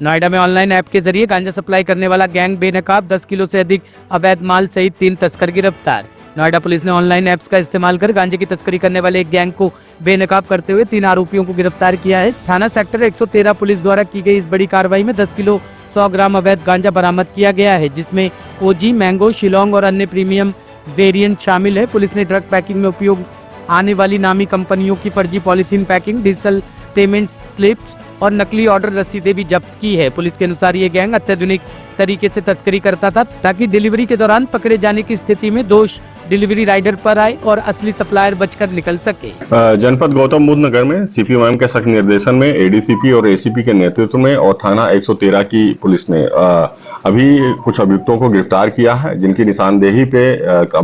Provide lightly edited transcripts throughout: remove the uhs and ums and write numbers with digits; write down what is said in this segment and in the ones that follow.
नोएडा में online app के जरिए गांजा सप्लाई करने वाला गैंग बेनकाब 10 किलो से अधिक अवैध माल सहित 3 तस्कर गिरफ्तार। नोएडा पुलिस ने ऑनलाइन ऐप्स का इस्तेमाल कर गांजे की तस्करी करने वाले एक गैंग को बेनकाब करते हुए 3 आरोपियों को गिरफ्तार किया है। थाना सेक्टर 113 पुलिस द्वारा की गई इस बड़ी कार्रवाई में 10 किलो 100 ग्राम अवैध गांजा बरामद किया गया है, जिसमें ओजी, मैंगो, शिलोंग और अन्य प्रीमियम वेरिएंट शामिल है। पुलिस ने ड्रग पैकिंग में उपयोग आने वाली नामी कंपनियों की फर्जी polythene packing, digital payment slips और नकली ऑर्डर रसीदें भी जब्त की है। पुलिस के अनुसार ये गैंग अत्याधुनिक तरीके से तस्करी करता था ताकि डिलीवरी के दौरान पकड़े जाने की स्थिति में दोष डिलीवरी राइडर पर आए और असली सप्लायर बचकर निकल सके। जनपद गौतम बुद्ध नगर में सीपीओएम के सख्त निर्देशन में एडीसीपी और एसीपी के नेतृत्व में और थाना 113 की पुलिस ने अभी कुछ अभियुक्तों को गिरफ्तार किया है, जिनकी निशानदेही पे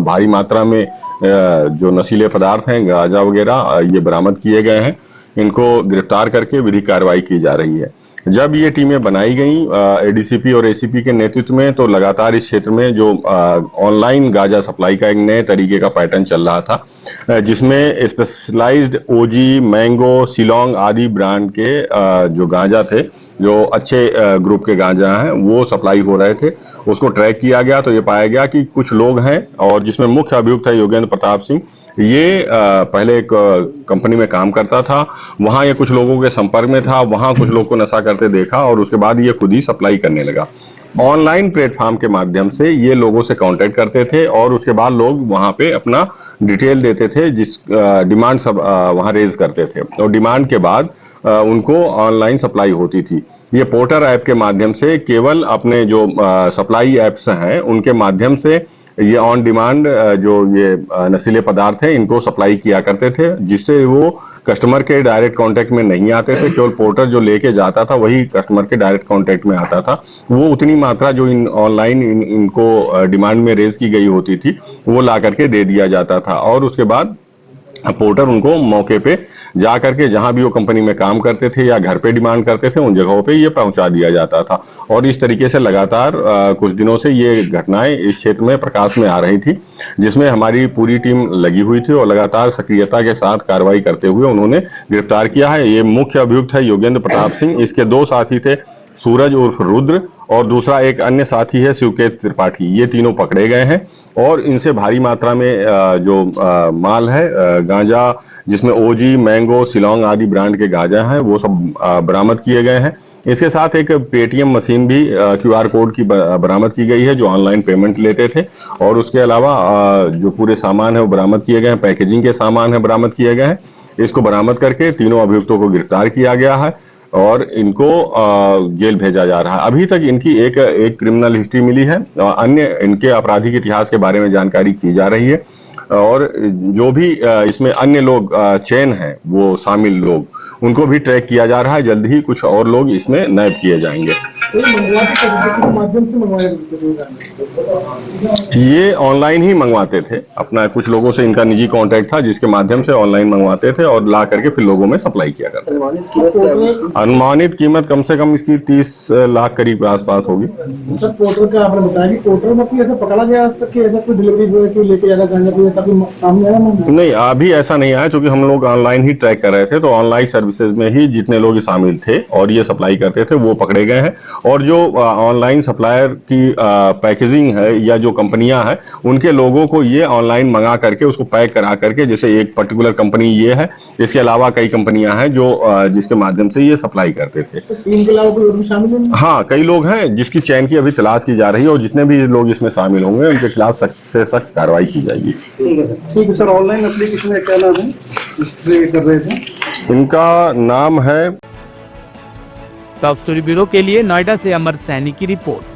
भारी मात्रा में जो नशीले पदार्थ हैं, गांजा वगैरह, ये बरामद किए गए हैं। इनको गिरफ्तार करके विधिक कार्रवाई की जा रही है। जब ये टीमें बनाई गई एडीसीपी और एसीपी के नेतृत्व में, तो लगातार इस क्षेत्र में जो ऑनलाइन गांजा सप्लाई का एक नए तरीके का पैटर्न चल रहा था, जिसमें स्पेशलाइज्ड ओजी, मैंगो, शिलोंग आदि ब्रांड के जो गांजा थे, जो अच्छे ग्रुप के गांजा हैं, वो सप्लाई हो रहे थे। उसको ट्रैक किया गया तो ये पाया गया कि कुछ लोग हैं, और जिसमें मुख्य अभियुक्त है योगेंद्र प्रताप सिंह। ये पहले एक कंपनी में काम करता था, वहां ये कुछ लोगों के संपर्क में था, वहां कुछ लोग को नशा करते देखा और उसके बाद ये खुद ही सप्लाई करने लगा। ऑनलाइन प्लेटफॉर्म के माध्यम से ये लोगों से कांटेक्ट करते थे और उसके बाद लोग वहां पे अपना डिटेल देते थे, जिस डिमांड सब वहां रेज करते थे, और डिमांड के बाद उनको ऑनलाइन सप्लाई होती थी। ये पोर्टर ऐप के माध्यम से केवल अपने जो सप्लाई ऐप्स हैं उनके माध्यम से ये ऑन डिमांड जो ये नशीले पदार्थ हैं इनको सप्लाई किया करते थे, जिससे वो कस्टमर के डायरेक्ट कांटेक्ट में नहीं आते थे। केवल पोर्टर जो लेके जाता था वही कस्टमर के डायरेक्ट कांटेक्ट में आता था। वो उतनी मात्रा जो इन ऑनलाइन इनको डिमांड में रेज की गई होती थी वो ला करके दे दिया जाता था, और उसके बाद पोर्टर उनको मौके पे जा करके जहां भी वो कंपनी में काम करते थे या घर पे डिमांड करते थे उन जगहों पे ये पहुंचा दिया जाता था। और इस तरीके से लगातार कुछ दिनों से ये घटनाएं इस क्षेत्र में प्रकाश में आ रही थी, जिसमें हमारी पूरी टीम लगी हुई थी और लगातार सक्रियता के साथ कार्रवाई करते हुए उन्होंने गिरफ्तार किया है। ये मुख्य अभियुक्त है योगेंद्र प्रताप सिंह, इसके 2 साथी थे, सूरज उर्फ रुद्र, और दूसरा एक अन्य साथी है शिवकेत त्रिपाठी। ये तीनों पकड़े गए हैं और इनसे भारी मात्रा में जो माल है गांजा, जिसमें ओजी, मैंगो, शिलोंग आदि ब्रांड के गांजा हैं, वो सब बरामद किए गए हैं। इसके साथ एक पेटीएम मशीन भी क्यूआर कोड की बरामद की गई है, जो ऑनलाइन पेमेंट लेते थे, और उसके अलावा जो पूरे सामान है वो बरामद किए गए हैं, पैकेजिंग के सामान है बरामद किए गए हैं। इसको बरामद करके तीनों अभियुक्तों को गिरफ्तार किया गया है और इनको जेल भेजा जा रहा है। अभी तक इनकी एक क्रिमिनल हिस्ट्री मिली है और अन्य इनके आपराधिक इतिहास के बारे में जानकारी की जा रही है, और जो भी इसमें अन्य लोग चेन हैं, वो शामिल लोग, उनको भी ट्रैक किया जा रहा है। जल्द ही कुछ और लोग इसमें नैब किए जाएंगे। ये ऑनलाइन ही मंगवाते थे, अपना कुछ लोगों से इनका निजी कांटेक्ट था, जिसके माध्यम से ऑनलाइन मंगवाते थे और ला करके फिर लोगों में सप्लाई किया करते थे। अनुमानित कीमत कम से कम इसकी 30 लाख करीब आसपास होगी। पोर्टल का आपने बताया कि पोर्टल में ऐसा पकड़ा गया आज तक कि ऐसा कोई डिलीवरी बॉय को लेके जाना सामने आया? नहीं, अभी ऐसा नहीं आया, क्योंकि हम लोग ऑनलाइन ही ट्रैक कर रहे थे, तो ऑनलाइन सर्विसेज में ही जितने लोग शामिल थे और ये सप्लाई करते थे वो पकड़े गए हैं। और जो ऑनलाइन सप्लायर की पैकेजिंग है या जो कंपनियां हैं, उनके लोगों को ये ऑनलाइन मंगा करके उसको पैक करा करके, जैसे एक पर्टिकुलर कंपनी ये है, इसके अलावा कई कंपनियां हैं जो जिसके माध्यम से ये सप्लाई करते थे। इनके अलावा कोई और भी शामिल है? हाँ, कई लोग हैं जिसकी चैन की अभी तलाश की जा रही है, और जितने भी लोग इसमें शामिल होंगे उनके खिलाफ सख्त से सख्त कार्रवाई की जाएगी। ठीक है सर। ऑनलाइन एप्लीकेशन में क्या नाम है कर रहे थे? इनका नाम है। टॉप स्टोरी ब्यूरो के लिए नोएडा से अमर सैनी की रिपोर्ट।